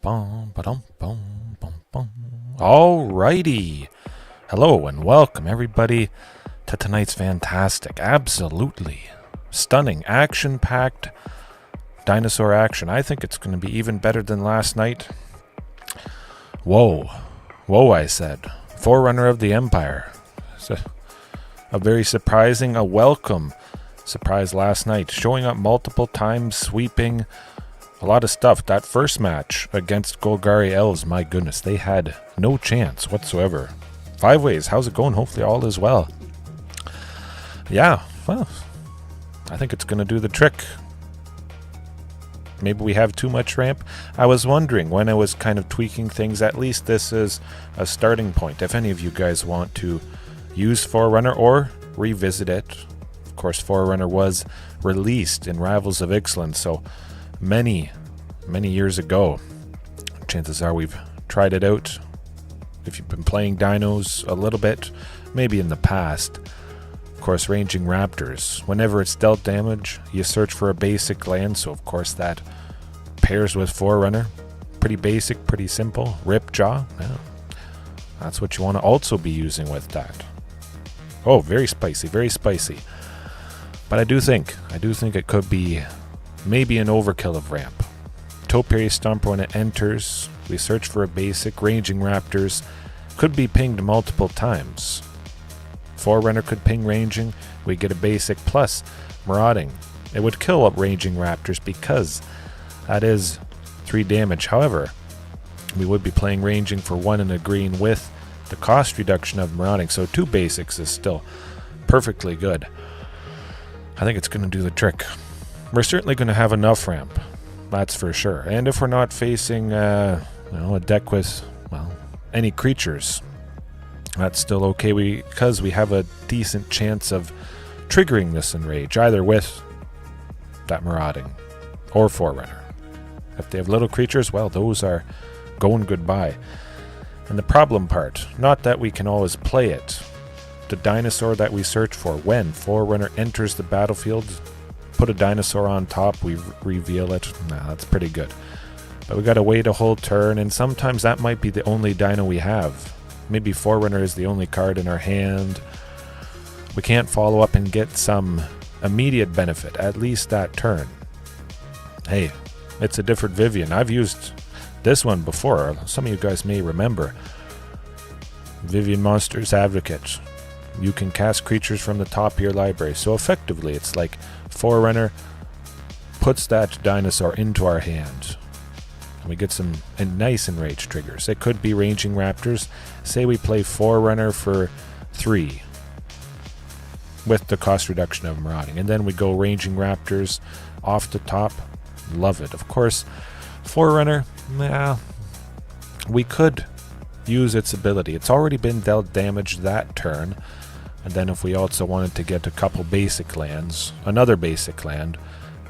Alrighty. Hello and welcome everybody to tonight's fantastic, absolutely stunning, action-packed dinosaur action. I think it's going to be even better than last night. Whoa, I said. Forerunner of the Empire. It's a very surprising, a welcome surprise last night. Showing up multiple times, sweeping a lot of stuff. That first match against Golgari Elves, my goodness, they had no chance whatsoever. 5 ways, how's it going? Hopefully all is well. Yeah, well, I think it's going to do the trick. Maybe we have too much ramp. I was wondering when I was kind of tweaking things, at least this is a starting point. If any of you guys want to use Forerunner or revisit it. Of course, Forerunner was released in Rivals of Ixalan, so many years ago. Chances are we've tried it out. If you've been playing dinos a little bit, maybe in the past. Of course, Ranging Raptors. Whenever it's dealt damage, you search for a basic land, so of course that pairs with Forerunner. Pretty basic, pretty simple. Ripjaw, yeah. That's what you want to also be using with that. Oh, very spicy, very spicy. But I do think it could be maybe an overkill of ramp. Topiary Stomper, when it enters, we search for a basic. Ranging Raptors could be pinged multiple times. Forerunner could ping Ranging, we get a basic plus Marauding. It would kill up Ranging Raptors because that is 3 damage. However, we would be playing Ranging for 1 and a green with the cost reduction of Marauding, so 2 basics is still perfectly good. I think it's going to do the trick. We're certainly going to have enough ramp, that's for sure. And if we're not facing a deck with, well, any creatures, that's still okay because we have a decent chance of triggering this Enrage, either with that Marauding or Forerunner. If they have little creatures, well, those are going goodbye. And the problem part, not that we can always play it, the dinosaur that we search for when Forerunner enters the battlefield, put a dinosaur on top, we reveal it. Nah, that's pretty good. But we gotta wait a whole turn, and sometimes that might be the only dino we have. Maybe Forerunner is the only card in our hand. We can't follow up and get some immediate benefit, at least that turn. Hey, it's a different Vivien. I've used this one before. Some of you guys may remember. Vivien Monster's Advocate. You can cast creatures from the top of your library. So effectively, it's like Forerunner puts that dinosaur into our hand. And we get some nice enrage triggers. It could be Ranging Raptors. Say we play Forerunner for 3 with the cost reduction of Marauding. And then we go Ranging Raptors off the top. Love it. Of course, Forerunner, we could use its ability. It's already been dealt damage that turn. And then if we also wanted to get a couple basic lands, another basic land,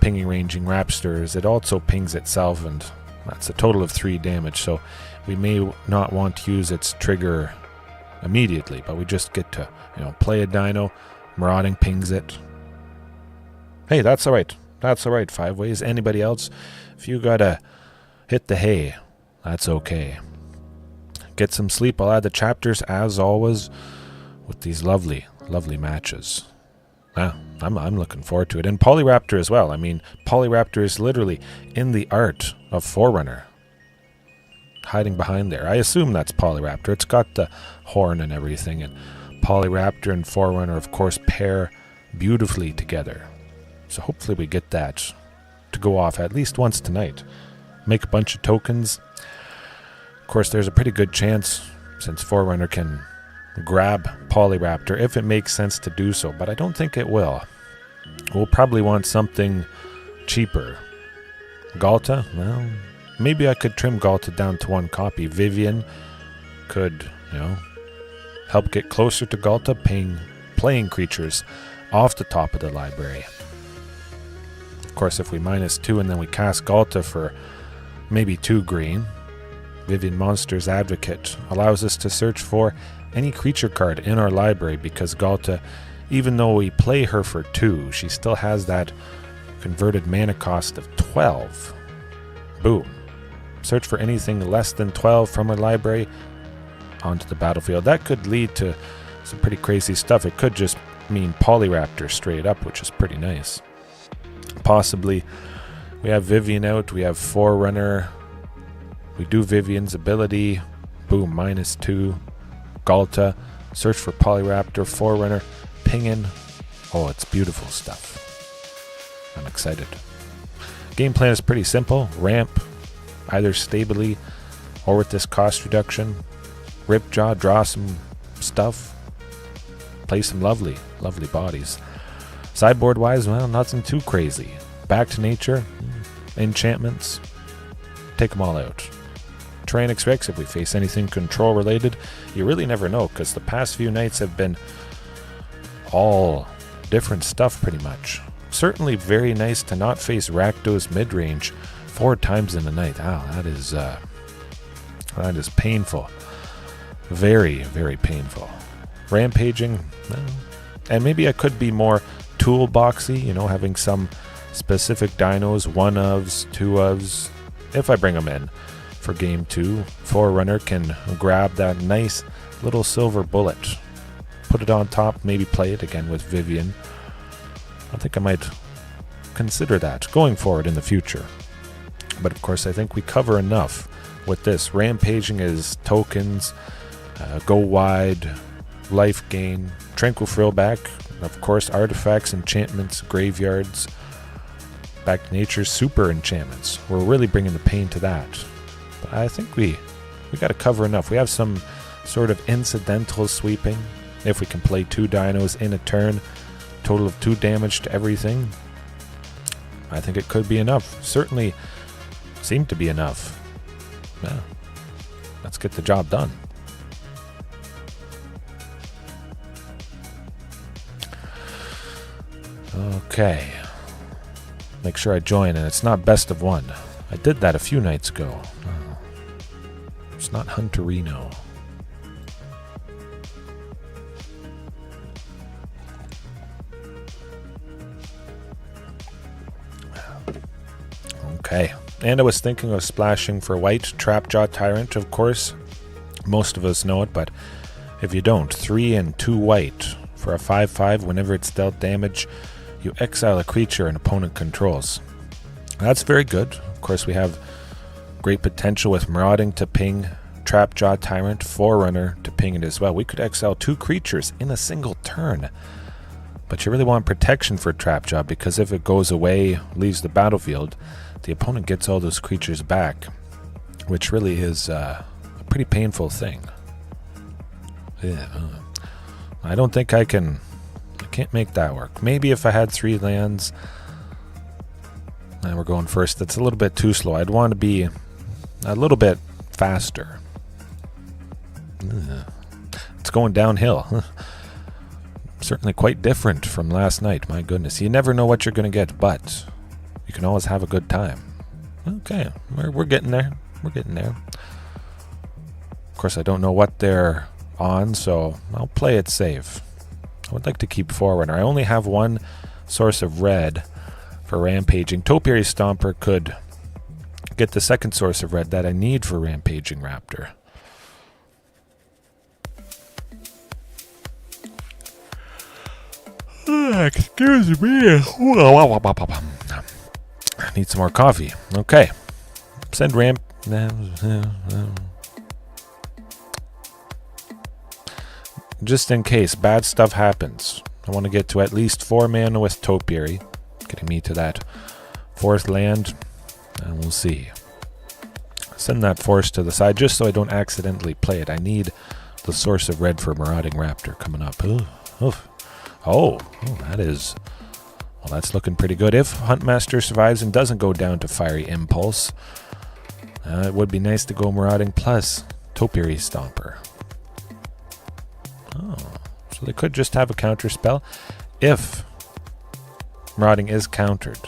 pinging Ranging Raptors, it also pings itself, and that's a total of 3 damage. So we may not want to use its trigger immediately, but we just get to, play a dino, Marauding pings it. Hey, that's alright. That's alright, 5 ways. Anybody else? If you gotta hit the hay, that's okay. Get some sleep. I'll add the chapters as always with these lovely matches. I'm looking forward to it. And Polyraptor as well. I mean, Polyraptor is literally in the art of Forerunner. Hiding behind there. I assume that's Polyraptor. It's got the horn and everything. And Polyraptor and Forerunner, of course, pair beautifully together. So hopefully we get that to go off at least once tonight. Make a bunch of tokens. Of course, there's a pretty good chance, since Forerunner can grab Polyraptor, if it makes sense to do so, but I don't think it will. We'll probably want something cheaper. Ghalta? Well, maybe I could trim Ghalta down to 1 copy. Vivien could, help get closer to Ghalta, playing creatures off the top of the library. Of course, if we -2 and then we cast Ghalta for maybe 2 green, Vivien Monster's Advocate allows us to search for any creature card in our library, because Ghalta, even though we play her for 2, she still has that converted mana cost of 12. Boom. Search for anything less than 12 from our library onto the battlefield. That could lead to some pretty crazy stuff. It could just mean Polyraptor straight up, which is pretty nice. Possibly we have Vivien out, we have Forerunner, we do Vivien's ability, boom, -2, Ghalta, search for Polyraptor, Forerunner, pingin. Oh, it's beautiful stuff. I'm excited. Game plan is pretty simple. Ramp, either stably or with this cost reduction. Ripjaw, draw some stuff. Play some lovely bodies. Sideboard wise, well, nothing too crazy. Back to nature, enchantments, take them all out. Tyrannic Rex, if we face anything control related, you really never know, because the past few nights have been all different stuff pretty much. Certainly very nice to not face Rakdos mid-range 4 times in a night. Wow, that is painful. Very, very painful. Rampaging, well, and maybe I could be more toolboxy, you know, having some specific dinos, 1-ofs, 2-ofs, if I bring them in for game 2. Forerunner can grab that nice little silver bullet, put it on top, maybe play it again with Vivien. I think I might consider that going forward in the future. But of course, I think we cover enough with this. Rampaging is tokens, go wide, life gain, tranquil throwback, of course, artifacts, enchantments, graveyards, back to nature, super enchantments. We're really bringing the pain to that. But I think we got to cover enough. We have some sort of incidental sweeping. If we can play 2 dinos in a turn, total of 2 damage to everything, I think it could be enough. Certainly seemed to be enough. Yeah. Let's get the job done. Okay. Make sure I join, and it's not best of 1. I did that a few nights ago. Oh. It's not Hunterino. Okay. And I was thinking of splashing for white, Trapjaw Tyrant, of course. Most of us know it, but if you don't, 3 and 2 white for a 5/5. Whenever it's dealt damage, you exile a creature an opponent controls. That's very good. Of course, we have great potential with Marauding to ping, Trapjaw Tyrant, Forerunner to ping it as well. We could exile 2 creatures in a single turn. But you really want protection for Trapjaw, because if it goes away, leaves the battlefield, the opponent gets all those creatures back, which really is a pretty painful thing. Yeah, I don't think I can't make that work. Maybe if I had 3 lands, and we're going first, that's a little bit too slow. I'd want to be a little bit faster. It's going downhill. Certainly quite different from last night, my goodness. You never know what you're going to get, but you can always have a good time. Okay, we're getting there. We're getting there. Of course, I don't know what they're on, so I'll play it safe. I would like to keep Forerunner. I only have 1 source of red for Rampaging. Topiary Stomper could get the second source of red that I need for Rampaging Raptor. Excuse me. I need some more coffee. Okay. Send ramp. Just in case bad stuff happens, I want to get to at least 4 mana with Topiary, getting me to that 4th land, and we'll see. Send that force to the side just so I don't accidentally play it. I need the source of red for Marauding Raptor coming up. Oh, that is... Well, that's looking pretty good. If Huntmaster survives and doesn't go down to Fiery Impulse, it would be nice to go Marauding plus Topiary Stomper. Oh, so they could just have a counter spell. If Marauding is countered,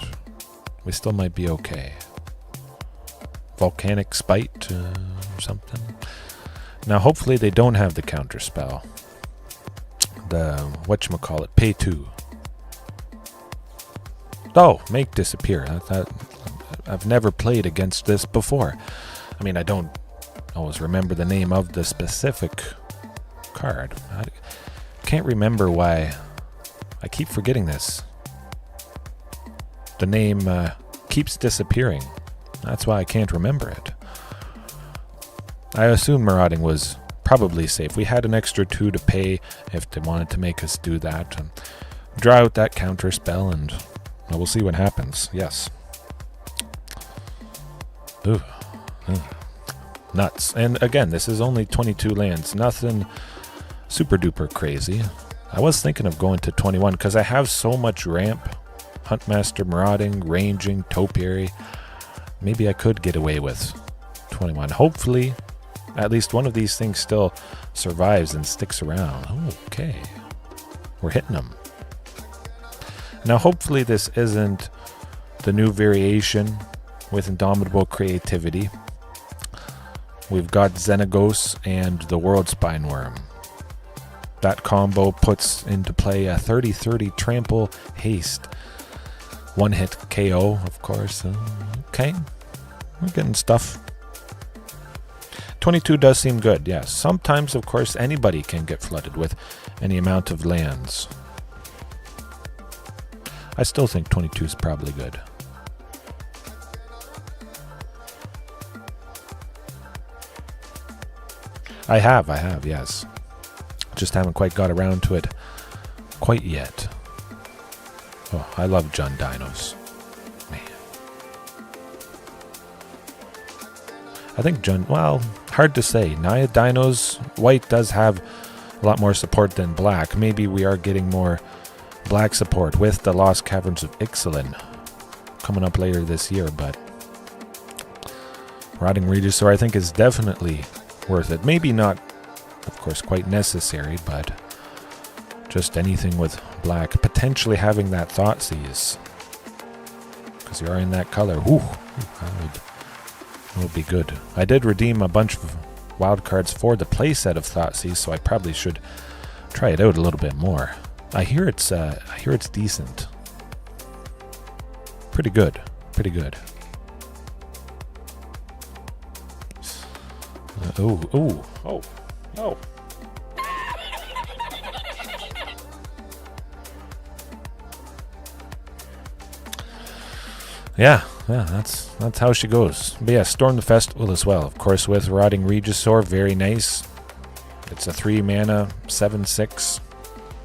we still might be okay. Volcanic Spite or something. Now, hopefully they don't have the counter spell. The, whatchamacallit, pay 2. Oh, make disappear. I've never played against this before. I mean, I don't always remember the name of the specific card. I can't remember why I keep forgetting this. The name keeps disappearing. That's why I can't remember it. I assume Marauding was probably safe. We had an extra 2 to pay if they wanted to make us do that. And draw out that counter spell, and well, we'll see what happens. Yes. Ooh. Nuts. And again, this is only 22 lands. Nothing super duper crazy. I was thinking of going to 21 because I have so much ramp. Huntmaster, Marauding, Ranging, Topiary. Maybe I could get away with 21. Hopefully, at least one of these things still survives and sticks around. Okay. We're hitting them. Now, hopefully this isn't the new variation with Indomitable Creativity. We've got Xenagos and the World Spineworm. That combo puts into play a 30-30 Trample Haste. One hit KO, of course. Okay. We're getting stuff. 22 does seem good, yes. Sometimes, of course, anybody can get flooded with any amount of lands. I still think 22 is probably good. I have, yes. Just haven't quite got around to it quite yet. Oh, I love Jund Dinos. Man. I think Jund, well, hard to say. Naya Dinos, white does have a lot more support than black. Maybe we are getting more black support with the Lost Caverns of Ixalan coming up later this year, but Marauding Regisaur I think is definitely worth it. Maybe not, of course, quite necessary, but just anything with black. Potentially having that Thoughtseize, because you are in that color. Ooh, that would be good. I did redeem a bunch of wild cards for the playset of Thoughtseize, so I probably should try it out a little bit more. I hear it's decent. Pretty good. Pretty good. Oh. Yeah, that's how she goes. But yeah, Storm the Festival as well. Of course, with Marauding Regisaur, very nice. It's a 3-mana, 7/6.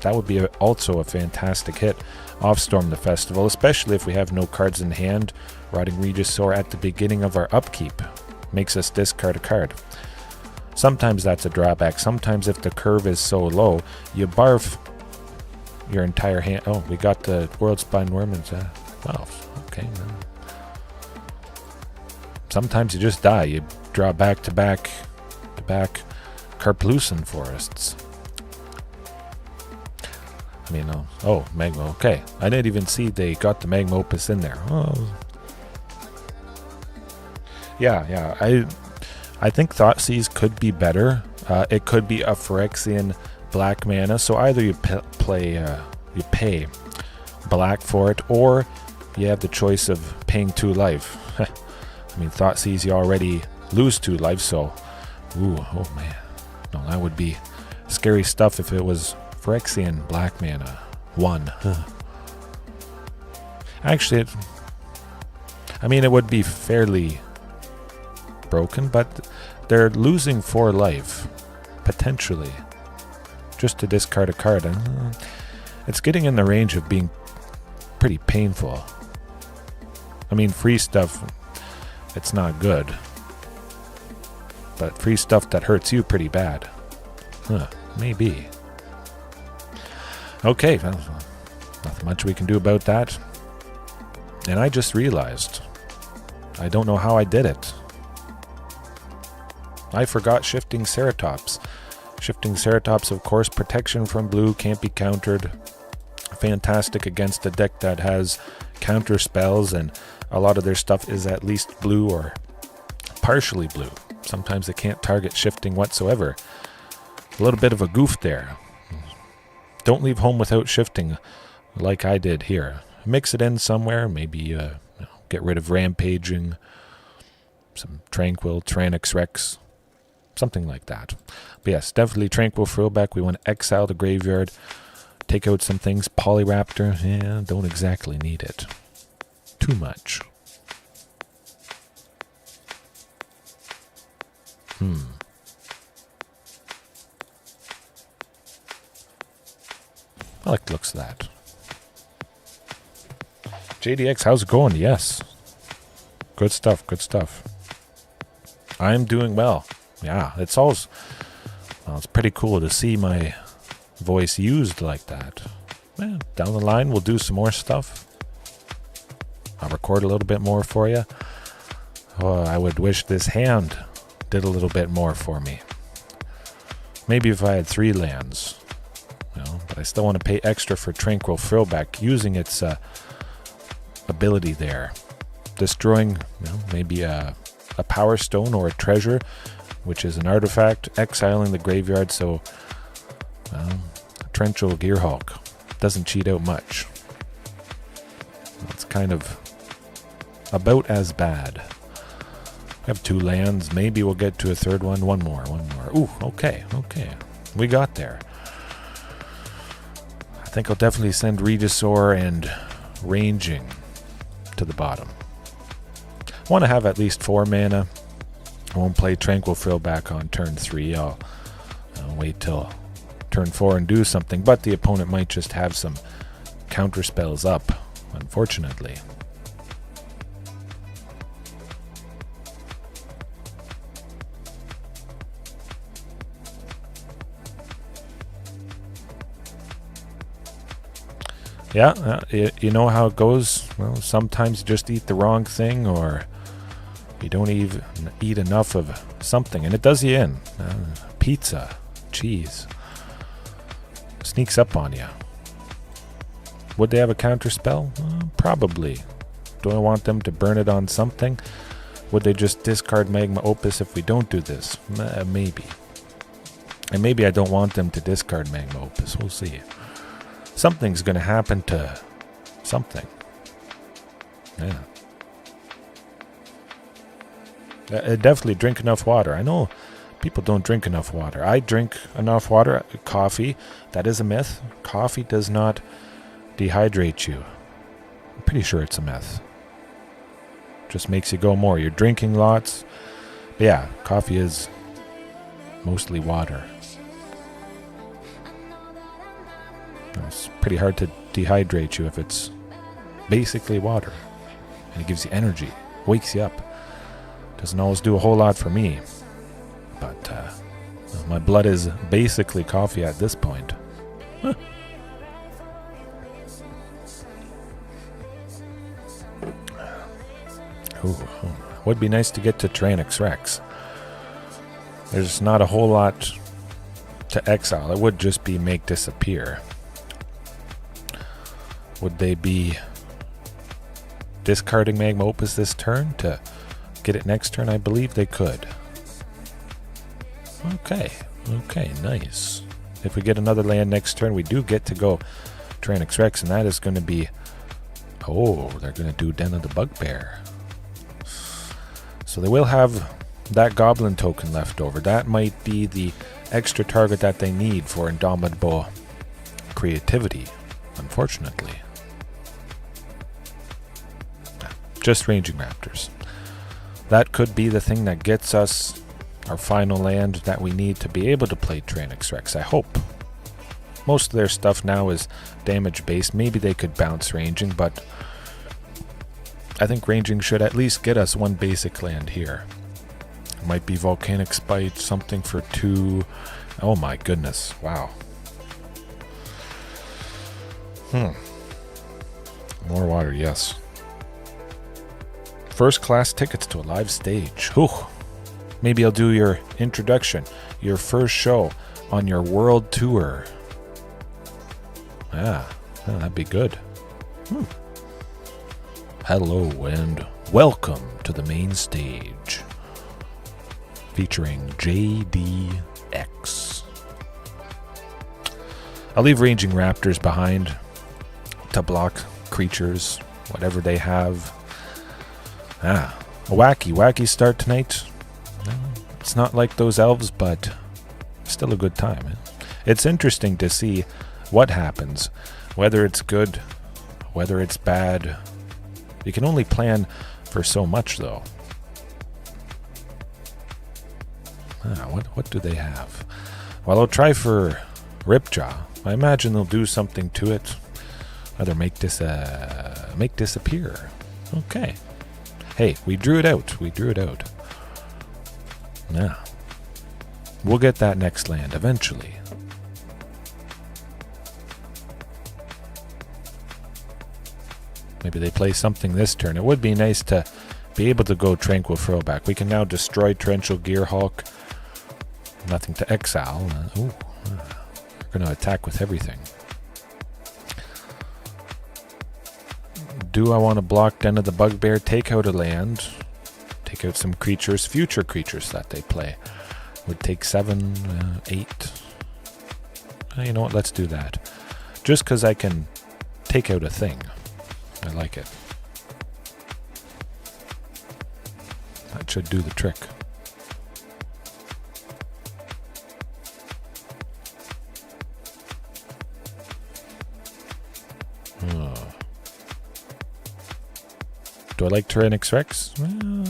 That would be also a fantastic hit off Storm the Festival, especially if we have no cards in hand. Marauding Regisaur at the beginning of our upkeep makes us discard a card. Sometimes that's a drawback. Sometimes if the curve is so low, you barf your entire hand. Oh, we got the World Spineworm. Wow, okay. Sometimes you just die. You draw back-to-back Karplusan Forests. I mean, oh, Magma. Okay, I didn't even see they got the Magma Opus in there. Oh, yeah. I think Thoughtseize could be better. It could be a Phyrexian black mana. So either you pay black for it, or you have the choice of paying 2 life. I mean, Thoughtseize, you already lose 2 life, so oh man, no, that would be scary stuff if it was Phyrexian black mana 1. Actually, it would be fairly broken, but they're losing 4 life potentially just to discard a card, and it's getting in the range of being pretty painful. I mean, free stuff, it's not good, but free stuff that hurts you pretty bad, maybe. Okay, well, nothing much we can do about that. And I just realized I don't know how I did it. I forgot Shifting Ceratops. Shifting Ceratops, of course, protection from blue, can't be countered. Fantastic against a deck that has counter spells, and a lot of their stuff is at least blue or partially blue. Sometimes they can't target shifting whatsoever. A little bit of a goof there. Don't leave home without shifting like I did here. Mix it in somewhere, maybe get rid of Rampaging some Tranquil, Tyrannox Rex, something like that. But yes, definitely Tranquil Throwback. We want to exile the graveyard, take out some things. Polyraptor, yeah, don't exactly need it. Too much. I like the looks of that. JDX, how's it going? Yes. Good stuff, good stuff. I'm doing well. Yeah, it's always... Well, it's pretty cool to see my voice used like that. Well, down the line, we'll do some more stuff. I'll record a little bit more for you. Oh, I would wish this hand did a little bit more for me. Maybe if I had 3 lands. You know, but I still want to pay extra for Tranquil Throwback, using its ability there. Destroying, you know, maybe a Power Stone or a treasure, which is an artifact, exiling the graveyard, so Torrential Gearhulk doesn't cheat out much. It's kind of about as bad. I have 2 lands. Maybe we'll get to a 3rd one. One more. Ooh, okay. We got there. I think I'll definitely send Regisaur and Ranging to the bottom. I want to have at least 4 mana. I won't play Tranquil Throwback on turn 3. I'll wait till turn 4 and do something, but the opponent might just have some counter spells up, unfortunately. Yeah, you know how it goes. Well, sometimes you just eat the wrong thing, or you don't even eat enough of something, and it does you in. Pizza, cheese, sneaks up on you. Would they have a counter spell? Probably. Do I want them to burn it on something? Would they just discard Magma Opus if we don't do this? Maybe. And maybe I don't want them to discard Magma Opus. We'll see. Something's going to happen to something. Yeah. Definitely drink enough water. I know people don't drink enough water. I drink enough water. Coffee, that is a myth. Coffee does not dehydrate you. I'm pretty sure it's a myth. Just makes you go more. You're drinking lots. But yeah, coffee is mostly water. It's pretty hard to dehydrate you if it's basically water. And it gives you energy, wakes you up. Doesn't always do a whole lot for me. But my blood is basically coffee at this point. Huh. Ooh, would be nice to get to Tyrannox Rex. There's not a whole lot to exile. It would just be make disappear. Would they be discarding Magma Opus this turn to get it next turn? I believe they could. Okay, nice. If we get another land next turn, we do get to go Tyrannox Rex, and that is going to be... Oh, they're going to do Den of the Bugbear. So they will have that Goblin token left over. That might be the extra target that they need for Indomitable Creativity, unfortunately. Just Ranging Raptors. That could be the thing that gets us our final land that we need to be able to play Tyrannox Rex, I hope. Most of their stuff now is damage based. Maybe they could bounce Ranging, but I think Ranging should at least get us 1 basic land here. It might be Volcanic Spite, something for 2. Oh my goodness, wow. More water, yes. First class tickets to a live stage. Whew. Maybe I'll do your introduction, your first show on your world tour. That'd be good. Hello and welcome to the main stage, featuring JDX. I'll leave Ranging Raptors behind to block creatures, whatever they have. A wacky start tonight. It's not like those elves, but still a good time. It's interesting to see what happens, whether it's good, whether it's bad. You can only plan for so much, though. What do they have? Well, I'll try for Ripjaw. I imagine they'll do something to it. Either make disappear. Okay. Hey, we drew it out. Now, we'll get that next land eventually. Maybe they play something this turn. It would be nice to be able to go Tranquil Throwback. We can now destroy Torrential Gearhulk. Nothing to exile. We're going to attack with everything. Do I want to block Den of the Bugbear? Take out a land. Take out some creatures, future creatures that they play. Would take 7, 8. You know what? Let's do that. Just because I can take out a thing. I like it. That should do the trick. Do I like Tyranic Rex? Well,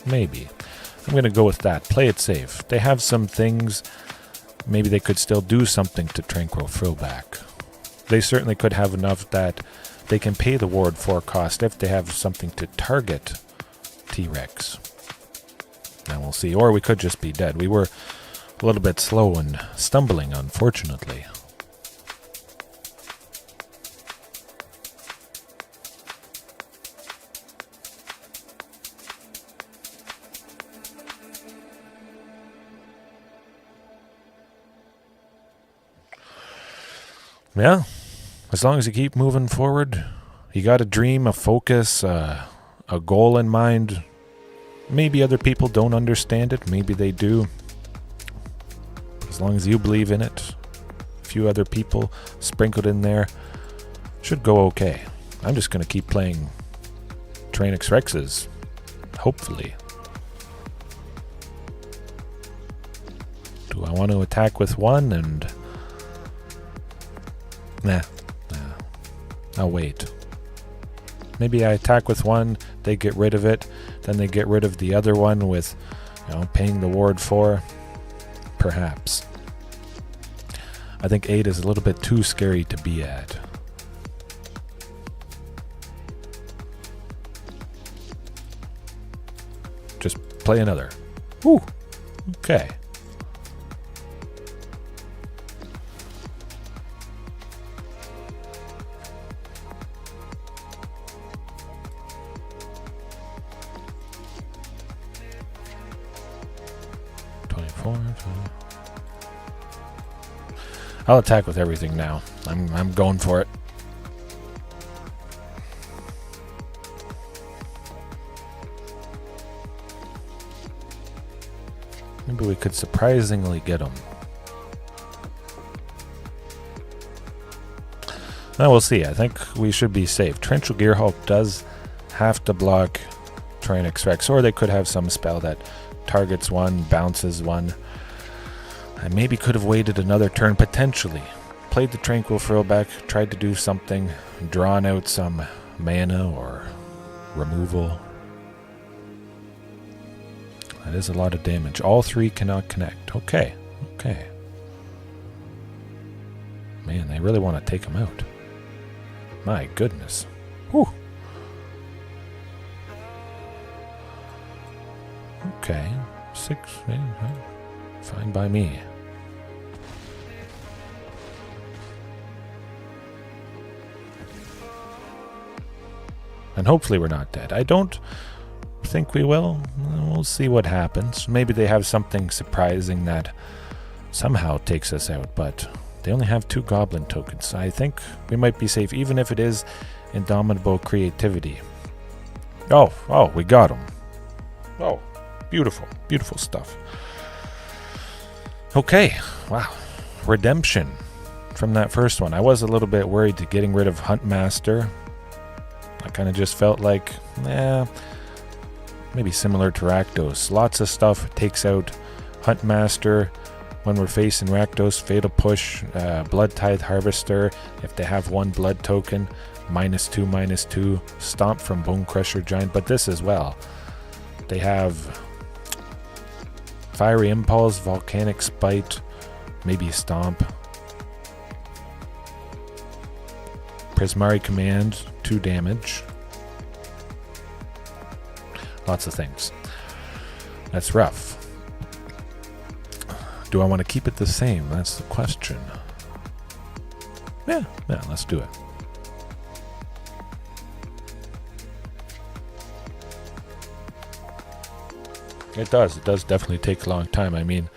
maybe. I'm going to go with that. Play it safe. They have some things. Maybe they could still do something to Tranquil Throwback. They certainly could have enough that they can pay the ward 4 cost if they have something to target T-Rex. Now we'll see. Or we could just be dead. We were a little bit slow and stumbling, unfortunately. Yeah, as long as you keep moving forward, you got a dream, a focus, a goal in mind. Maybe other people don't understand it, maybe they do. As long as you believe in it, a few other people sprinkled in there, should go okay. I'm just going to keep playing Tyranic Rexes, hopefully. Do I want to attack with one and... Nah. I'll wait. Maybe I attack with one, they get rid of it, then they get rid of the other one with, paying the ward 4. Perhaps. I think 8 is a little bit too scary to be at. Just play another. Whew. Okay. I'll attack with everything now. I'm going for it. Maybe we could surprisingly get him. Now we'll see. I think we should be safe. Torrential Gearhulk does have to block Tyranic Rex, or they could have some spell that targets one, bounces one. I maybe could have waited another turn, potentially. Played the Tranquil Throwback, tried to do something, drawn out some mana or removal. That is a lot of damage. All 3 cannot connect. Okay. Man, they really want to take him out. My goodness. Whew. Okay. 6, fine by me. And hopefully we're not dead. I don't think we will. We'll see what happens. Maybe they have something surprising that somehow takes us out, but they only have 2 goblin tokens. I think we might be safe, even if it is Indomitable Creativity. Oh, we got him. Oh, beautiful stuff. Okay, wow. Redemption from that first one. I was a little bit worried to getting rid of Huntmaster. I kind of just felt like, maybe similar to Rakdos. Lots of stuff takes out Huntmaster when we're facing Rakdos. Fatal Push, Blood Tithe Harvester, if they have one blood token, -2/-2. Stomp from Bone Crusher Giant, but this as well. They have Fiery Impulse, Volcanic Spite, maybe Stomp. Prismari Command, 2 damage. Lots of things. That's rough. Do I want to keep it the same? That's the question. Yeah, let's do it. It does definitely take a long time. I mean,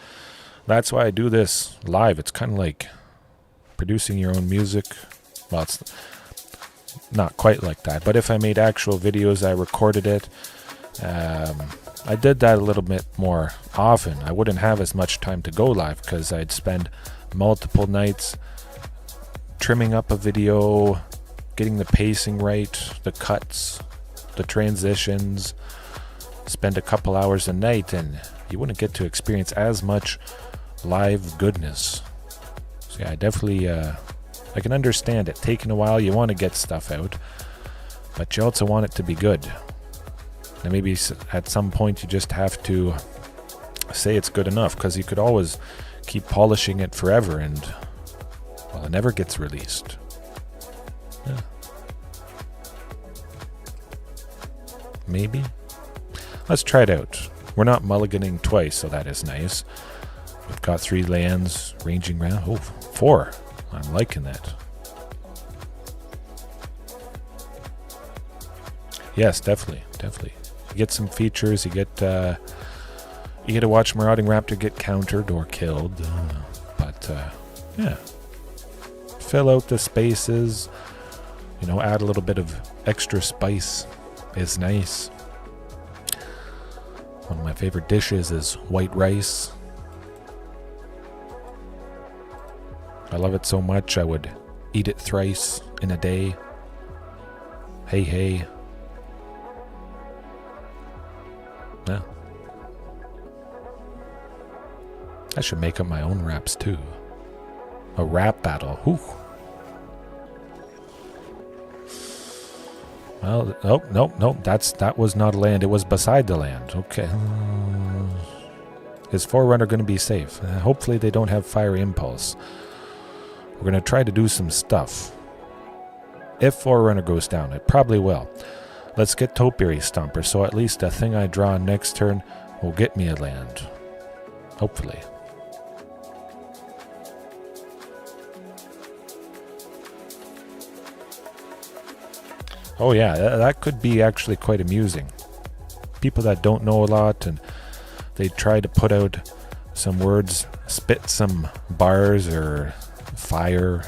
that's why I do this live. It's kind of like producing your own music. Well, it's not quite like that, but if I made actual videos, I recorded it. I did that a little bit more often. I wouldn't have as much time to go live because I'd spend multiple nights trimming up a video, getting the pacing right, the cuts, the transitions, spend a couple hours a night, and you wouldn't get to experience as much live goodness. So yeah, I definitely I can understand it taking a while. You want to get stuff out, but you also want it to be good. And maybe at some point you just have to say it's good enough, because you could always keep polishing it forever and, well, it never gets released. Yeah. Maybe. Let's try it out. We're not mulliganing twice, so that is nice. We've got 3 lands, Ranging Raptor. Oh, 4. I'm liking that. Yes, definitely. You get some features. You get to watch Marauding Raptor get countered or killed. But yeah, fill out the spaces. You know, add a little bit of extra spice is nice. One of my favorite dishes is white rice. I love it so much I would eat it thrice in a day. Hey. Yeah. I should make up my own raps too. A rap battle. Whew. Well, no. That was not a land. It was beside the land. Okay. Is Forerunner going to be safe? Hopefully they don't have Fiery Impulse. We're going to try to do some stuff. If Forerunner goes down, it probably will. Let's get Topiary Stomper, so at least the thing I draw next turn will get me a land. Hopefully. Oh yeah, that could be actually quite amusing. People that don't know a lot and they try to put out some words, spit some bars or fire,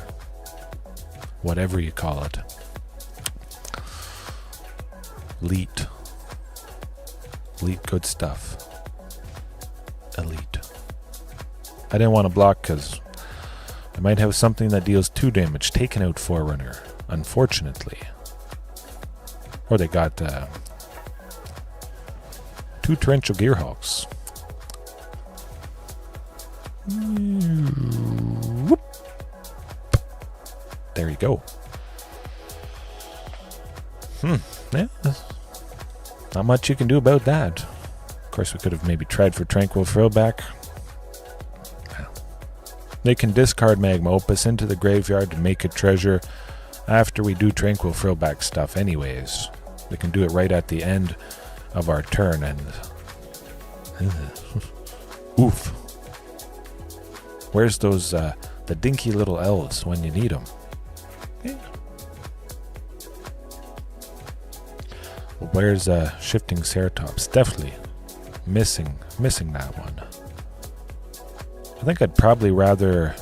whatever you call it. Elite, good stuff. Elite. I didn't want to block because I might have something that deals 2 damage, taking out Forerunner, unfortunately. Or they got 2 Torrential Gearhulks. Whoop. There you go. Yeah, not much you can do about that. Of course, we could have maybe tried for Tranquil Throwback. They can discard Magma Opus into the graveyard to make a treasure after we do Tranquil Throwback stuff anyways. They can do it right at the end of our turn and... oof. Where's those, the dinky little elves when you need them? Yeah. Where's Shifting Ceratops? Definitely missing that one. I think I'd probably rather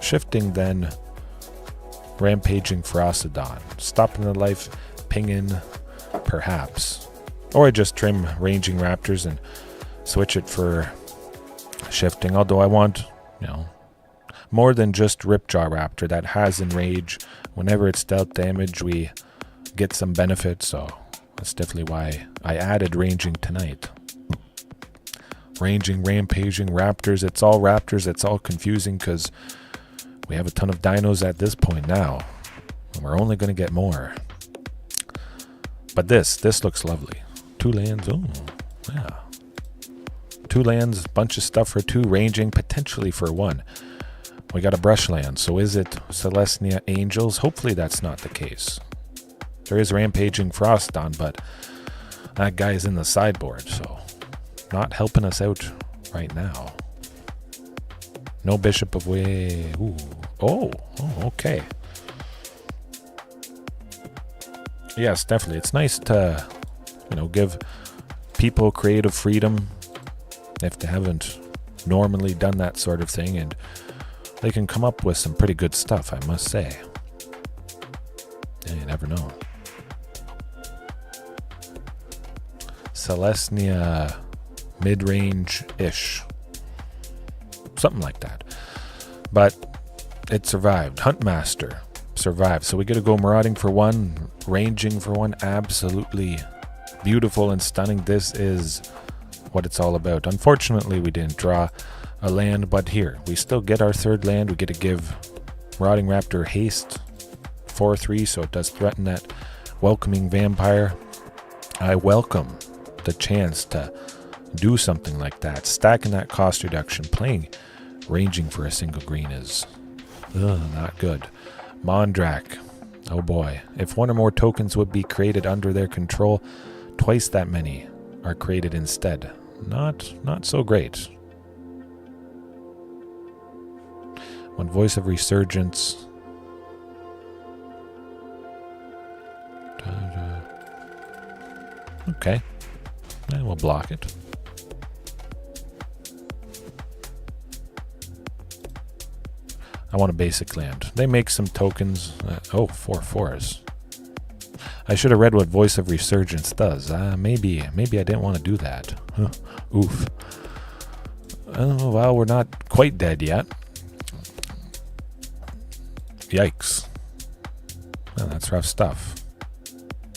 Shifting than Rampaging Ferocidon. Stopping the life, pinging, perhaps. Or I just trim Ranging Raptors and switch it for Shifting. Although I want, more than just Ripjaw Raptor that has Enrage. Whenever it's dealt damage, we get some benefit, so that's definitely why I added Ranging tonight. Ranging, Rampaging, Raptors. It's all Raptors. It's all confusing because we have a ton of dinos at this point now. And we're only going to get more. But this looks lovely. 2 lands. Oh, yeah. 2 lands, bunch of stuff for 2. Ranging, potentially for 1. We got a brush land. So is it Selesnya Angels? Hopefully that's not the case. There is Rampaging Frostdon, but that guy is in the sideboard, so not helping us out right now. No Bishop of Way. Ooh. Oh, okay. Yes, definitely. It's nice to, give people creative freedom if they haven't normally done that sort of thing, and they can come up with some pretty good stuff, I must say. Yeah, you never know. Selesnya mid-range-ish. Something like that. But it survived. Huntmaster survived. So we get to go Marauding for 1, Ranging for 1. Absolutely beautiful and stunning. This is what it's all about. Unfortunately, we didn't draw a land, but here, we still get our 3rd land. We get to give Marauding Raptor haste 4/3, so it does threaten that Welcoming Vampire. I welcome the chance to do something like that. Stacking that cost reduction, playing Ranging for a single green is not good. Mondrak, oh boy. If 1 or more tokens would be created under their control, twice that many are created instead. Not so great. 1 Voice of Resurgence. Okay. And we'll block it. I want a basic land. They make some tokens. 4 4s. I should have read what Voice of Resurgence does. Maybe I didn't want to do that. Oof. Well, we're not quite dead yet. Yikes. Well, that's rough stuff.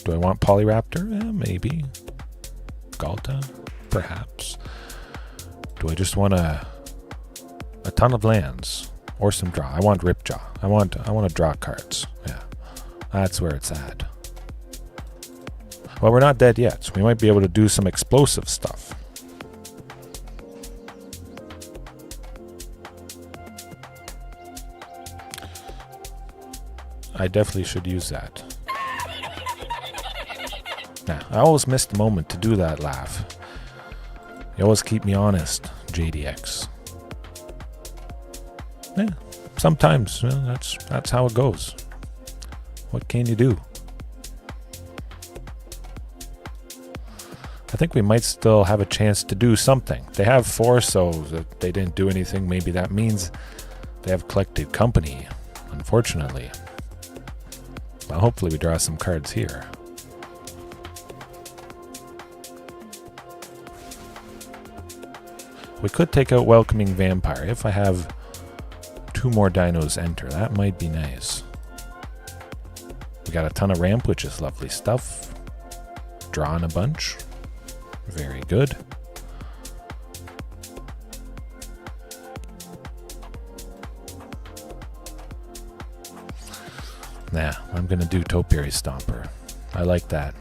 Do I want Polyraptor? Maybe. Ghalta? Perhaps. Do I just want a ton of lands? Or some draw? I want Ripjaw. I want to draw cards. Yeah. That's where it's at. Well, we're not dead yet, so we might be able to do some explosive stuff. I definitely should use that. Nah, I always miss the moment to do that laugh. You always keep me honest, JDX. Yeah, sometimes that's how it goes. What can you do? I think we might still have a chance to do something. They have 4, so if they didn't do anything, maybe that means they have collected company, unfortunately. Well, hopefully we draw some cards here. We could take out Welcoming Vampire. If I have 2 more dinos enter, that might be nice. We got a ton of ramp, which is lovely stuff. Drawing a bunch. Very good. Nah, I'm going to do Topiary Stomper. I like that.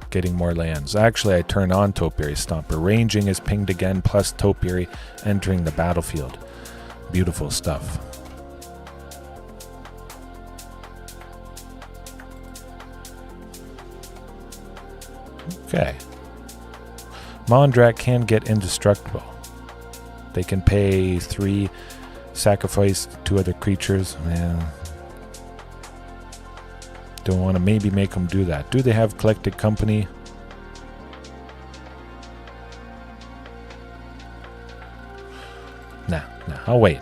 Getting more lands. Actually, I turn on Topiary Stomper. Ranging is pinged again, plus Topiary entering the battlefield. Beautiful stuff. Okay. Mondrak can get indestructible. They can pay 3, sacrifice 2 other creatures. Man. Don't want to maybe make them do that. Do they have collected company? Nah. I'll wait.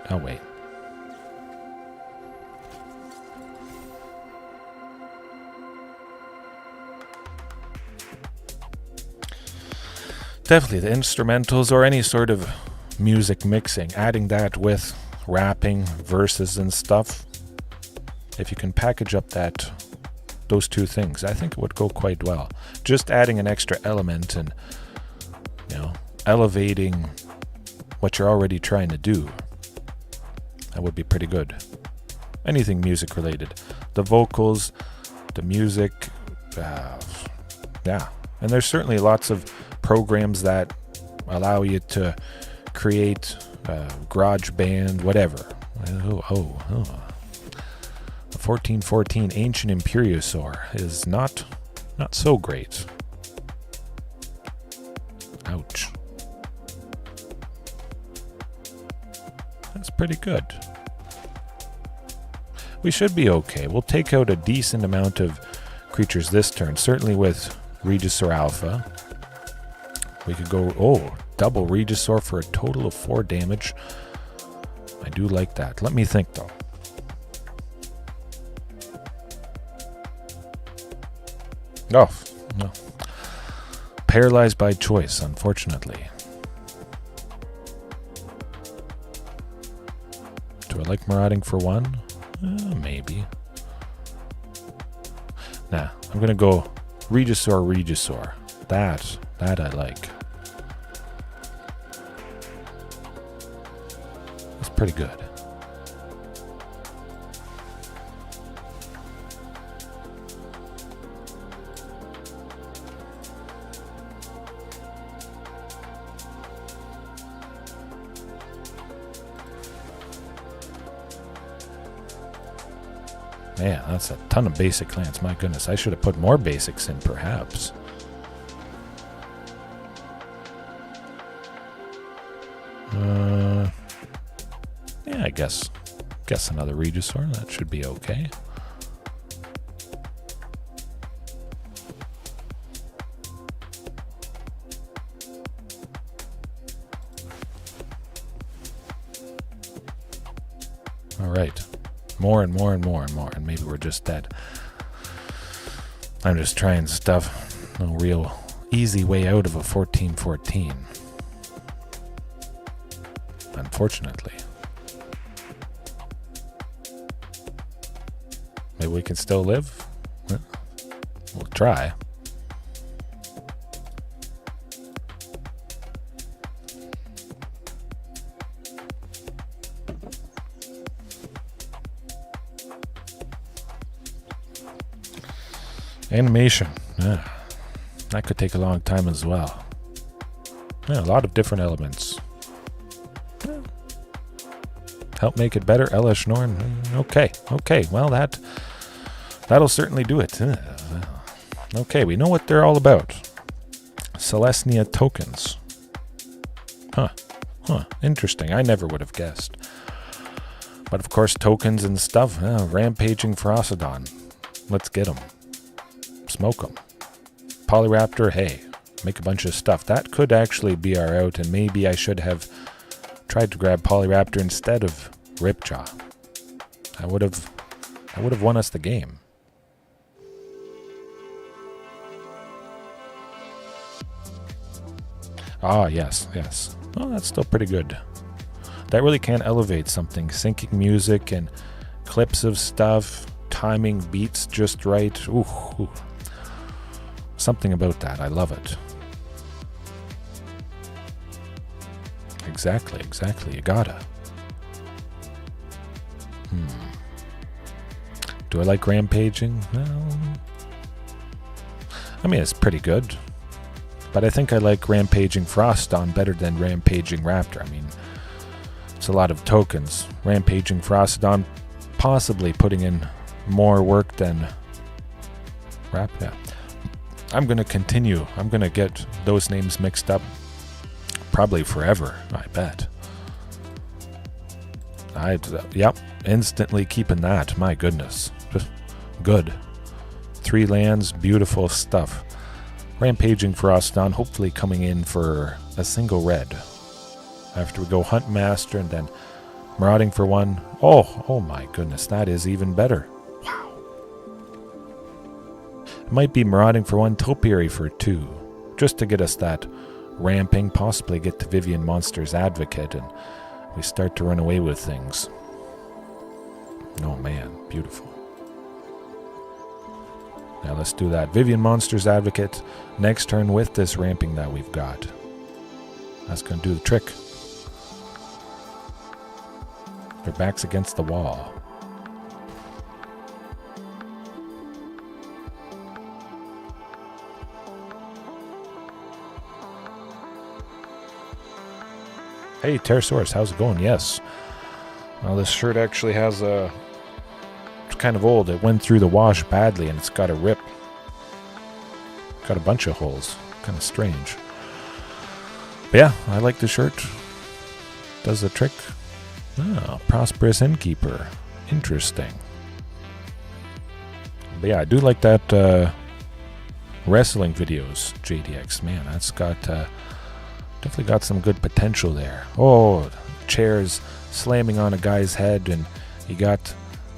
Definitely the instrumentals or any sort of music mixing, adding that with rapping, verses and stuff. If you can package up those two things, I think it would go quite well. Just adding an extra element and, you know, elevating what you're already trying to do. That would be pretty good. Anything music related. The vocals, the music, yeah. And there's certainly lots of programs that allow you to create GarageBand, whatever. The 1414 Ancient Imperiosaur is not so great. Ouch. That's pretty good. We should be okay. We'll take out a decent amount of creatures this turn. Certainly with Regisaur Alpha. We could go, double Regisaur for a total of 4 damage. I do like that. Let me think, though. Oh, no. Paralyzed by choice, unfortunately. Do I like Marauding for 1? Maybe. Nah, I'm gonna go Regisaur. That I like. That's pretty good. Man, that's a ton of basic lands. My goodness, I should have put more basics in, perhaps. Yeah, I guess another Regisaur. That should be okay. All right. More and more. And maybe we're just dead. I'm just trying stuff. No real easy way out of a 1414. Unfortunately. Maybe we can still live? We'll try. Animation. That could take a long time as well. Yeah, a lot of different elements. Help make it better, LS Norn. Okay. Well, that'll certainly do it. Okay, we know what they're all about. Selesnya Tokens. Huh. Interesting. I never would have guessed. But of course, tokens and stuff. Rampaging Ferocidon. Let's get them. Smoke them. Polyraptor, hey, make a bunch of stuff. That could actually be our out, and maybe I should have tried to grab Polyraptor instead of Ripjaw. I would have won us the game. Ah, yes. Well, that's still pretty good. That really can elevate something. Syncing music and clips of stuff, timing beats just right. Ooh. Something about that. I love it. Exactly. You gotta. Do I like Rampaging? Well, I mean, it's pretty good. But I think I like Rampaging Ferocidon better than Rampaging Raptor. I mean, it's a lot of tokens. Rampaging Ferocidon possibly putting in more work than Raptor. I'm going to continue. I'm going to get those names mixed up probably forever, I bet. Yep, instantly keeping that. My goodness. Just good. 3 lands, beautiful stuff. Rampaging Ferocidon, hopefully coming in for a single red. After we go Huntmaster and then Marauding for 1. Oh my goodness, that is even better. Wow. It might be Marauding for 1, Topiary for 2. Just to get us that ramping, possibly get to Vivien Monster's Advocate, and we start to run away with things. Oh man, beautiful. Now let's do that. Vivien Monsters Advocate. Next turn with this ramping that we've got. That's going to do the trick. Their back's against the wall. Hey, Pterosaurus, how's it going? Yes. Well, this shirt actually has a... It's kind of old. It went through the wash badly, and it's got a rip. Got a bunch of holes. Kind of strange. But yeah, I like the shirt. Does the trick. Oh, Prosperous Innkeeper. Interesting. But yeah, I do like that wrestling videos, JDX. Man, that's got... definitely got some good potential there. Oh, chairs slamming on a guy's head, and you got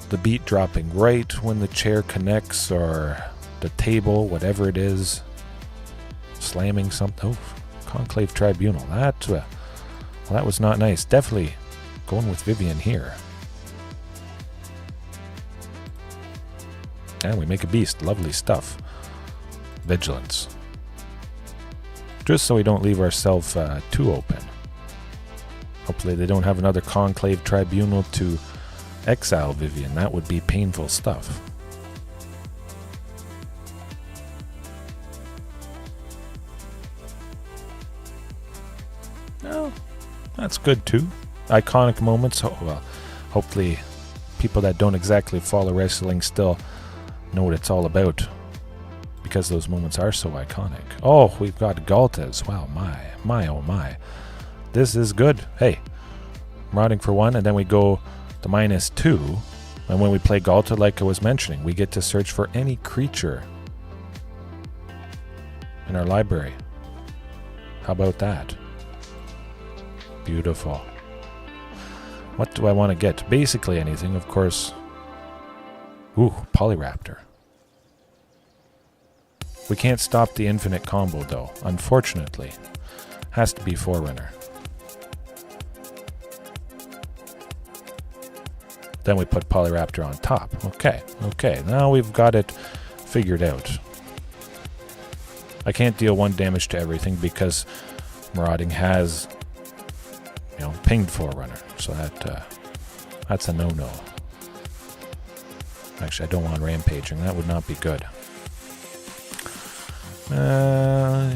the beat dropping right when the chair connects, or the table, whatever it is, slamming something. Oh, Conclave Tribunal. That was not nice. Definitely going with Vivien here. And we make a beast. Lovely stuff. Vigilance. Just so we don't leave ourselves too open. Hopefully they don't have another Conclave Tribunal to exile Vivien. That would be painful stuff. No, that's good too. Iconic moments. Oh, well, hopefully people that don't exactly follow wrestling still know what it's all about, because those moments are so iconic. Oh, we've got Ghalta as well. My, oh my. This is good. Hey, Marauding for 1, and then we go to -2. And when we play Ghalta, like I was mentioning, we get to search for any creature in our library. How about that? Beautiful. What do I want to get? Basically anything, of course. Ooh, Polyraptor. We can't stop the infinite combo, though, unfortunately. Has to be Forerunner. Then we put Polyraptor on top. Okay, now we've got it figured out. I can't deal 1 damage to everything because Marauding has, pinged Forerunner. So that's a no-no. Actually, I don't want Rampaging. That would not be good. Yeah.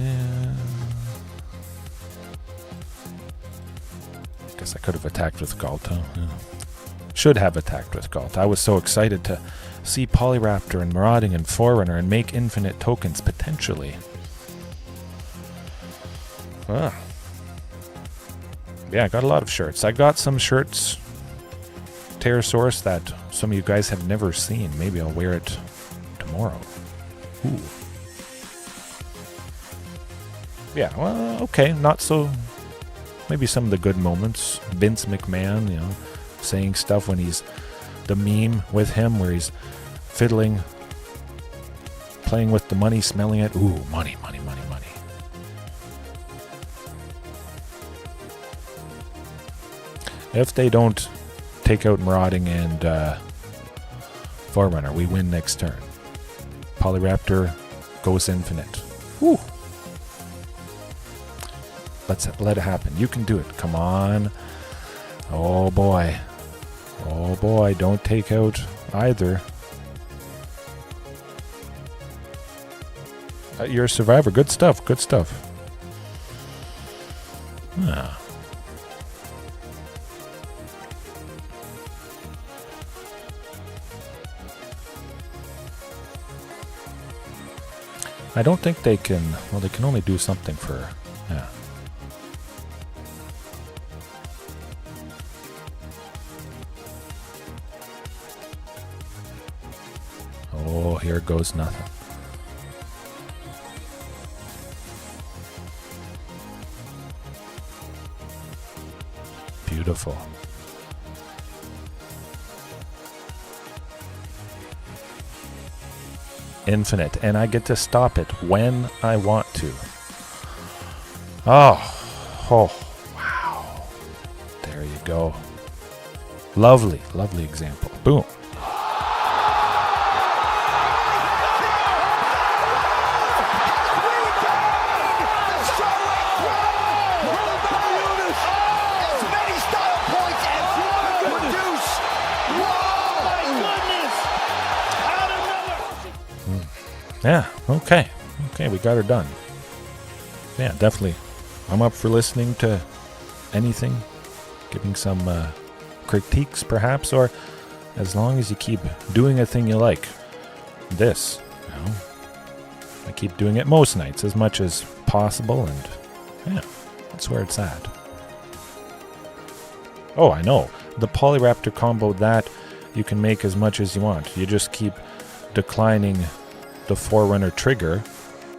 Guess I could have attacked with Ghalta. Yeah. Should have attacked with Ghalta. I was so excited to see Polyraptor and Marauding and Forerunner and make infinite tokens potentially. Yeah, I got a lot of shirts. I got some shirts, Pterosaurus, that some of you guys have never seen. Maybe I'll wear it tomorrow. Ooh. Yeah, well, okay, not so... Maybe some of the good moments. Vince McMahon, saying stuff when he's... The meme with him where he's fiddling, playing with the money, smelling it. Ooh, money, money, money, money. If they don't take out Marauding and Forerunner, we win next turn. Polyraptor goes infinite. Whew. Let's let it happen. You can do it. Come on. Oh boy. Oh boy. Don't take out either. You're a survivor. Good stuff. Good stuff. Ah. I don't think they can... Well, they can only do something for... Yeah. Oh, here goes nothing. Beautiful. Infinite, and I get to stop it when I want to. Oh, wow. There you go. Lovely, lovely example. Boom. Yeah, okay. Okay, we got her done. Yeah, definitely. I'm up for listening to anything, giving some critiques perhaps, or as long as you keep doing a thing you like. This, you know, I keep doing it most nights as much as possible, and yeah, that's where it's at. Oh, I know. The Polyraptor combo, that you can make as much as you want. You just keep declining the Forerunner trigger,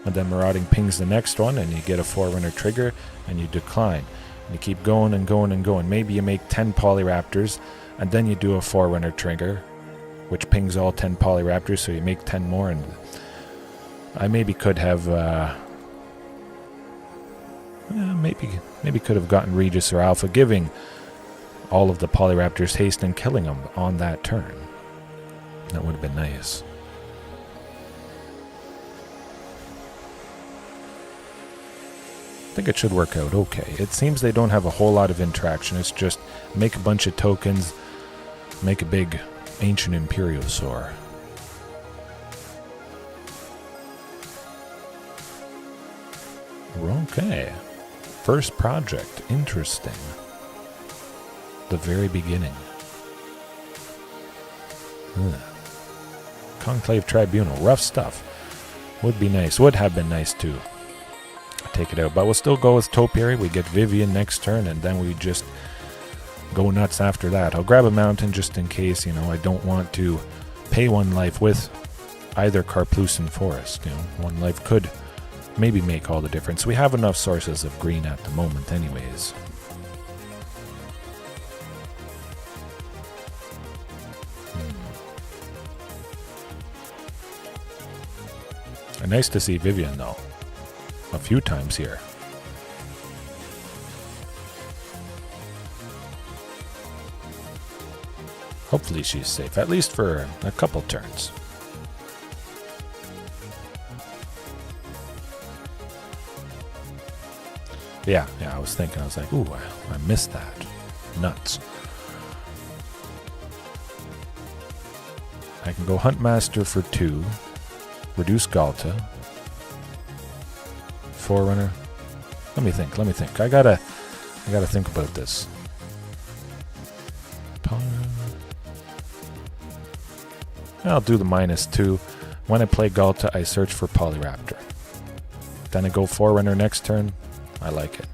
and then Marauding pings the next one, and you get a Forerunner trigger, and you decline. And you keep going and going and going. Maybe you make 10 Polyraptors, and then you do a Forerunner trigger, which pings all 10 Polyraptors, so you make 10 more. And I maybe could have, maybe could have gotten Regisaur Alpha, giving all of the Polyraptors haste and killing them on that turn. That would have been nice. I think it should work out okay. It seems they don't have a whole lot of interaction. It's just make a bunch of tokens, make a big ancient Imperiosaur. Okay. First project. Interesting. The very beginning. Conclave Tribunal. Rough stuff. Would be nice. Would have been nice to take it out. But we'll still go with Topiary. We get Vivien next turn, and then we just go nuts after that. I'll grab a mountain just in case, you know, I don't want to pay 1 life with either Karplusan Forest. You know, 1 life could maybe make all the difference. We have enough sources of green at the moment anyways. And nice to see Vivien though. A few times here. Hopefully she's safe, at least for a couple turns. Yeah, I was thinking, I was like, ooh, I missed that. Nuts. I can go Huntmaster for 2. Reduce Ghalta. Forerunner. Let me think. I gotta think about this. I'll do the -2. When I play Ghalta, I search for Polyraptor. Then I go Forerunner next turn. I like it.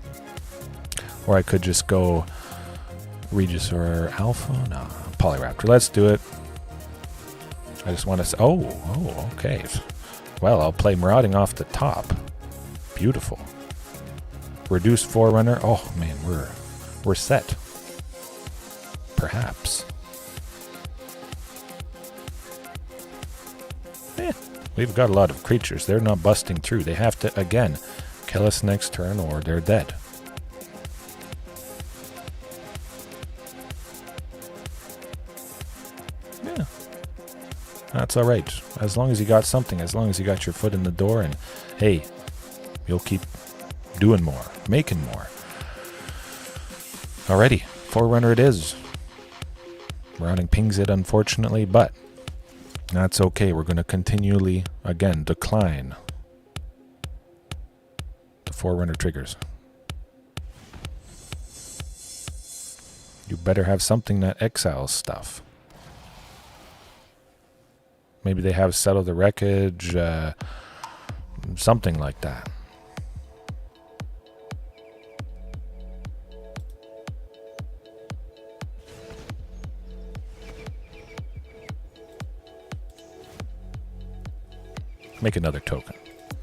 Or I could just go Regisaur Alpha. No, Polyraptor. Let's do it. I just want to say, oh, okay. Well, I'll play Marauding off the top. Beautiful. Reduce Forerunner. Oh man, we're set. Perhaps. We've got a lot of creatures. They're not busting through. They have to, again, kill us next turn or they're dead. Yeah. That's alright. As long as you got something, as long as you got your foot in the door, and hey, you'll keep doing more, making more. Alrighty, Forerunner it is. Marauding pings it, unfortunately, but that's okay. We're going to continually, again, decline the Forerunner triggers. You better have something that exiles stuff. Maybe they have Settle the Wreckage, something like that. Make another token.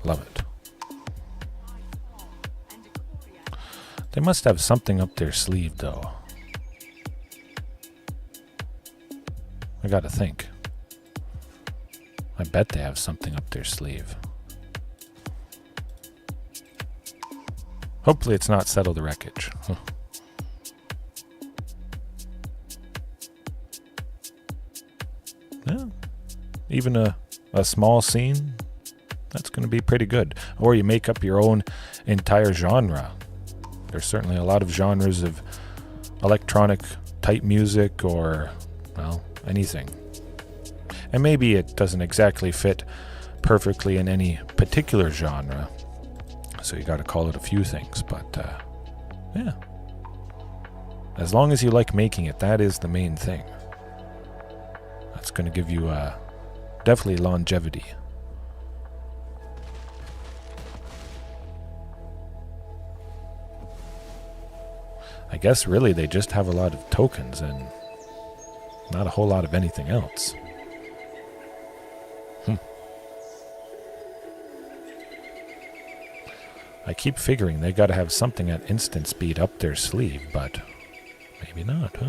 Love it. They must have something up their sleeve, though. I gotta think. I bet they have something up their sleeve. Hopefully it's not Settle the Wreckage. Huh. Yeah. Even a small scene, that's going to be pretty good. Or you make up your own entire genre. There's certainly a lot of genres of electronic type music or, well, anything. And maybe it doesn't exactly fit perfectly in any particular genre. So you got to call it a few things, but yeah. As long as you like making it, that is the main thing. That's going to give you definitely longevity. I guess really they just have a lot of tokens and not a whole lot of anything else. I keep figuring they got to have something at instant speed up their sleeve, but maybe not, huh?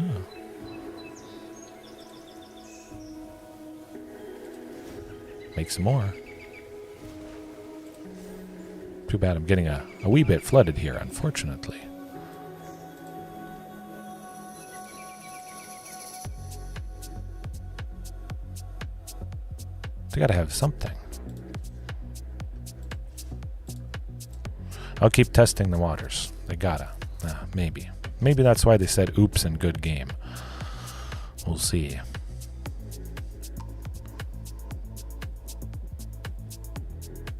Make some more. Too bad I'm getting a wee bit flooded here, unfortunately. They gotta have something. I'll keep testing the waters. They gotta. Maybe. Maybe that's why they said oops and good game. We'll see.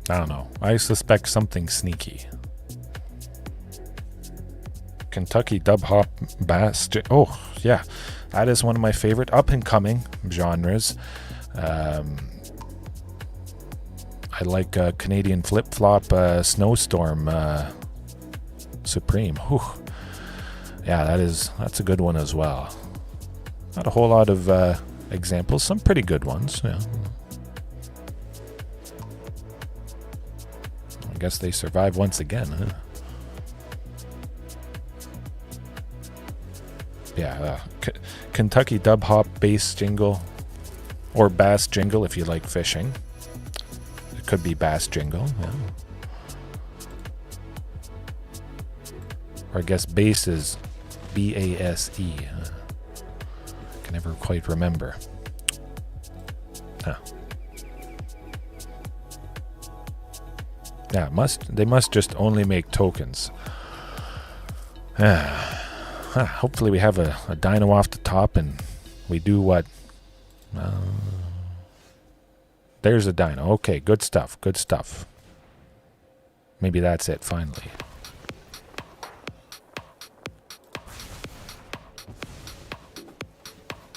I don't know. I suspect something sneaky. Kentucky Dub Hop Bass. Oh, yeah. That is one of my favorite up-and-coming genres. I like Canadian Flip-Flop Snowstorm Supreme. Whew. Yeah, that's a good one as well. Not a whole lot of examples. Some pretty good ones. Yeah. I guess they survive once again, huh? Yeah, Kentucky Dub Hop Bass Jingle, or Bass Jingle if you like fishing. It could be Bass Jingle, yeah. Or I guess bass is B-A-S-E. I can never quite remember. Huh. Yeah, they must just only make tokens. Hopefully we have a Dino off the top and we do what? There's a Dino. Okay, good stuff, good stuff. Maybe that's it, finally.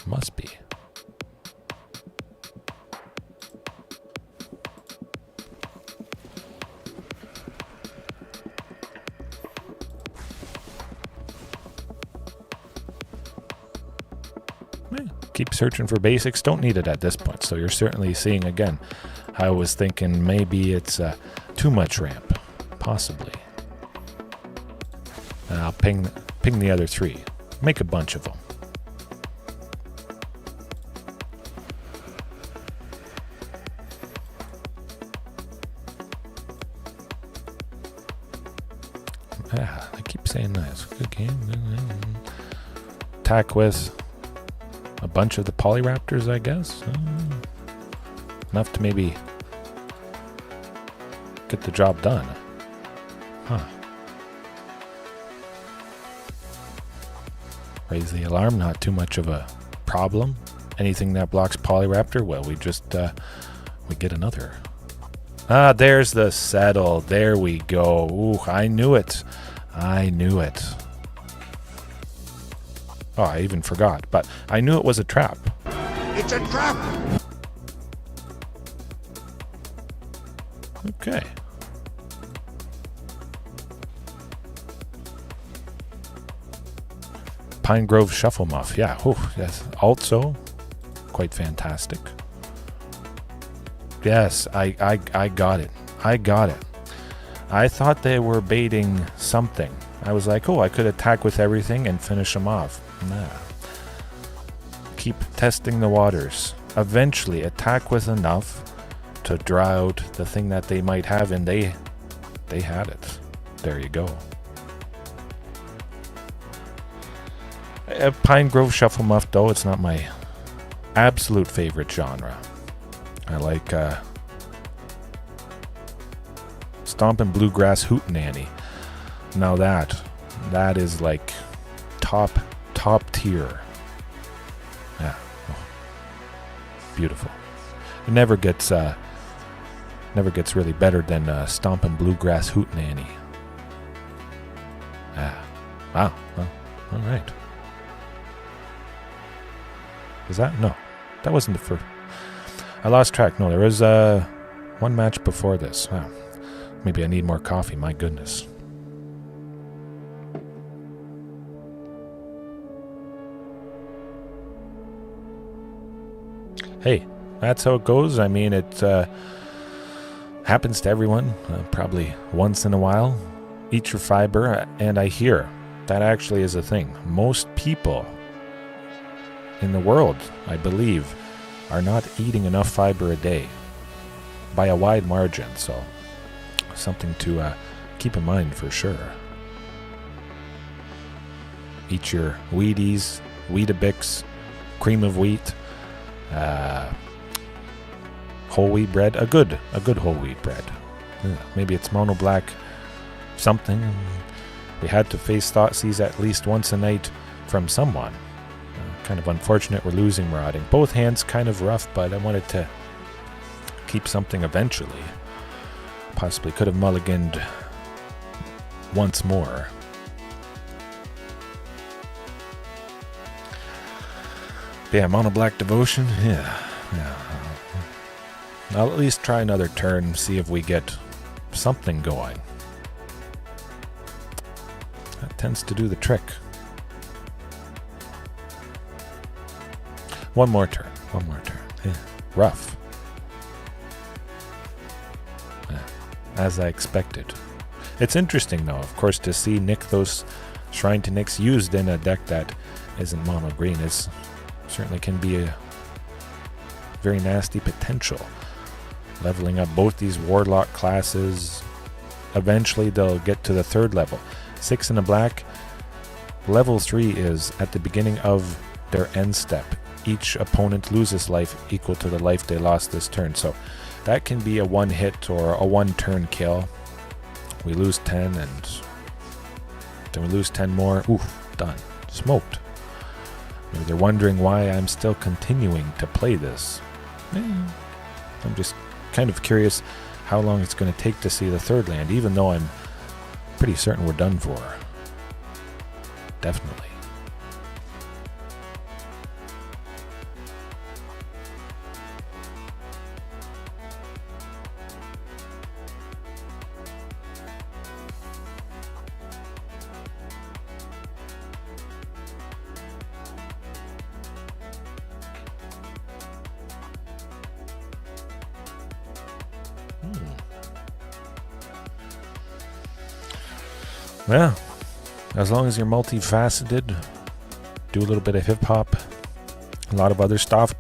Must be. Keep searching for basics. Don't need it at this point. So you're certainly seeing again. I was thinking maybe it's too much ramp, possibly. And I'll ping the other three. Make a bunch of them. Yeah, I keep saying that. Good game. Attack with a bunch of the Polyraptors, I guess. Enough to maybe get the job done. Huh. Raise the alarm, not too much of a problem. Anything that blocks Polyraptor, well, we just, we get another. Ah, there's the settle. There we go. Ooh, I knew it. I knew it. Oh, I even forgot, but I knew it was a trap. It's a trap! Okay. Pine Grove Shuffle Muff. Yeah, whew, yes. Also, quite fantastic. Yes, I got it. I got it. I thought they were baiting something. I was like, oh, I could attack with everything and finish them off. Nah. Keep testing the waters. Eventually, attack with enough to draw out the thing that they might have, and they had it. There you go. Pine Grove Shuffle Muff, though, it's not my absolute favorite genre. I like Stomping Bluegrass Hootenanny. Now that is like top tier. Yeah. Oh, beautiful. It never gets Never gets really better than Stomping Bluegrass Hootenanny. Wow. Well, all right. Was that? No. That wasn't the first. I lost track. No, there was one match before this. Wow. Maybe I need more coffee. My goodness. Hey, that's how it goes. I mean, it happens to everyone, probably once in a while. Eat your fiber, and I hear that actually is a thing. Most people in the world, I believe, are not eating enough fiber a day by a wide margin, so something to keep in mind for sure. Eat your Wheaties, Weetabix, cream of wheat, whole wheat bread, a good whole wheat bread. Maybe it's mono black something. We had to face Thoughtseize at least once a night from someone. Kind of unfortunate we're losing Marauding. Both hands kind of rough, but I wanted to keep something eventually. Possibly could have mulliganed once more. But yeah, mono black devotion. Yeah. I'll at least try another turn, see if we get something going. That tends to do the trick. One more turn. Yeah. Rough. Yeah. As I expected. It's interesting, though, of course, to see Nykthos Shrine to Nyx used in a deck that isn't mono green. It certainly can be a very nasty potential. Leveling up both these Warlock classes. Eventually, they'll get to the third level. 6 in a black. Level 3 is at the beginning of their end step. Each opponent loses life equal to the life they lost this turn. So that can be a one hit or a one turn kill. We lose 10 and then we lose 10 more. Oof, done. Smoked. Maybe they're wondering why I'm still continuing to play this. I'm just kind of curious how long it's going to take to see the third land, even though I'm pretty certain we're done for. Definitely. Yeah, as long as you're multifaceted, do a little bit of hip-hop, a lot of other stuff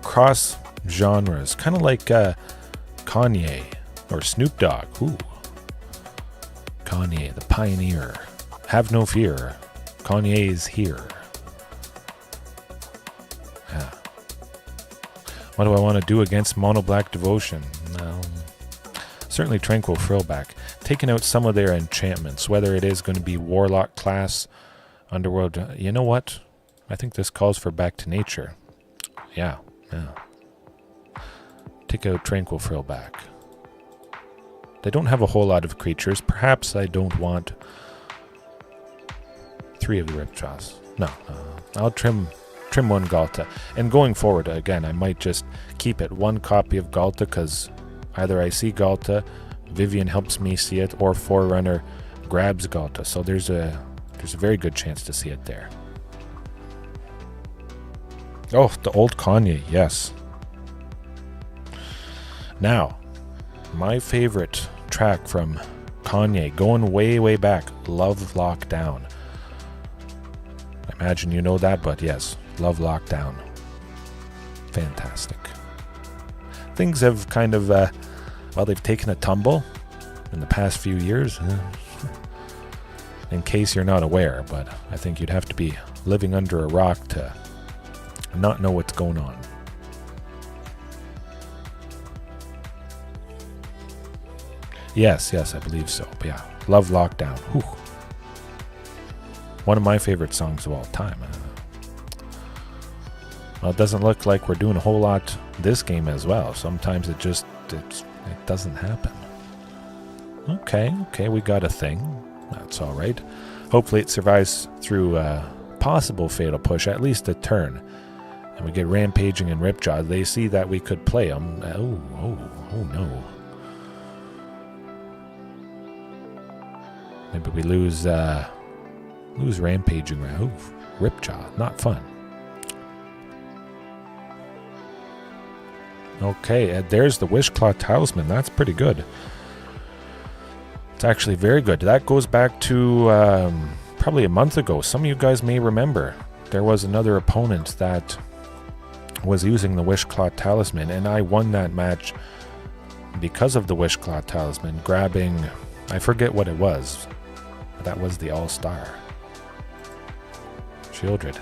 cross genres, kind of like Kanye or Snoop Dogg. Ooh. Kanye, the pioneer. Have no fear, Kanye is here. Yeah. What do I want to do against Mono Black Devotion? Certainly Tranquil Frillback. Taking out some of their enchantments, whether it is going to be Warlock class, Underworld. You know what? I think this calls for Back to Nature. Yeah. Take out Tranquil Frillback. They don't have a whole lot of creatures. Perhaps I don't want 3 of the Ripjaws. No. I'll trim one Ghalta. And going forward, again, I might just keep it 1 copy of Ghalta, because either I see Ghalta, Vivien helps me see it, or Forerunner grabs Ghalta. So there's a very good chance to see it there. Oh, the old Kanye, yes. Now, my favorite track from Kanye, going way, way back, Love Lockdown. I imagine you know that, but yes, Love Lockdown. Fantastic. Things have kind of, they've taken a tumble in the past few years. In case you're not aware, but I think you'd have to be living under a rock to not know what's going on. Yes, I believe so. But yeah, Love Lockdown. Whew. One of my favorite songs of all time. Well, it doesn't look like we're doing a whole lot this game as well. Sometimes it's it doesn't happen. Okay, we got a thing. That's alright. Hopefully it survives through a possible fatal push, at least a turn. And we get Rampaging and Ripjaw. They see that we could play them. Oh no. Maybe we lose Rampaging. Ripjaw. Not fun. Okay, there's the Wishclaw Talisman. That's pretty good. It's actually very good. That goes back to probably a month ago. Some of you guys may remember. There was another opponent that was using the Wishclaw Talisman, and I won that match because of the Wishclaw Talisman, grabbing, I forget what it was, but that was the All-Star. Shieldred.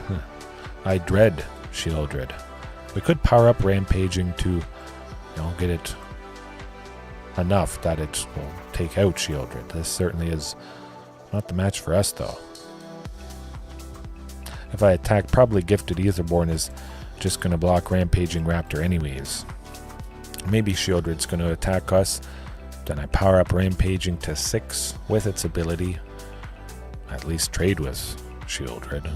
I dread Shieldred. We could power up Rampaging to, get it enough that it will take out Shieldred. This certainly is not the match for us, though. If I attack, probably Gifted Aetherborn is just going to block Rampaging Raptor anyways. Maybe Shieldred's going to attack us. Then I power up Rampaging to 6 with its ability. At least trade with Shieldred.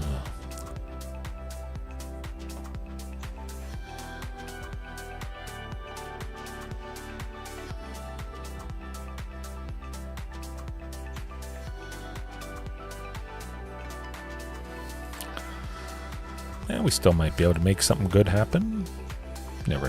And we still might be able to make something good happen. Never know.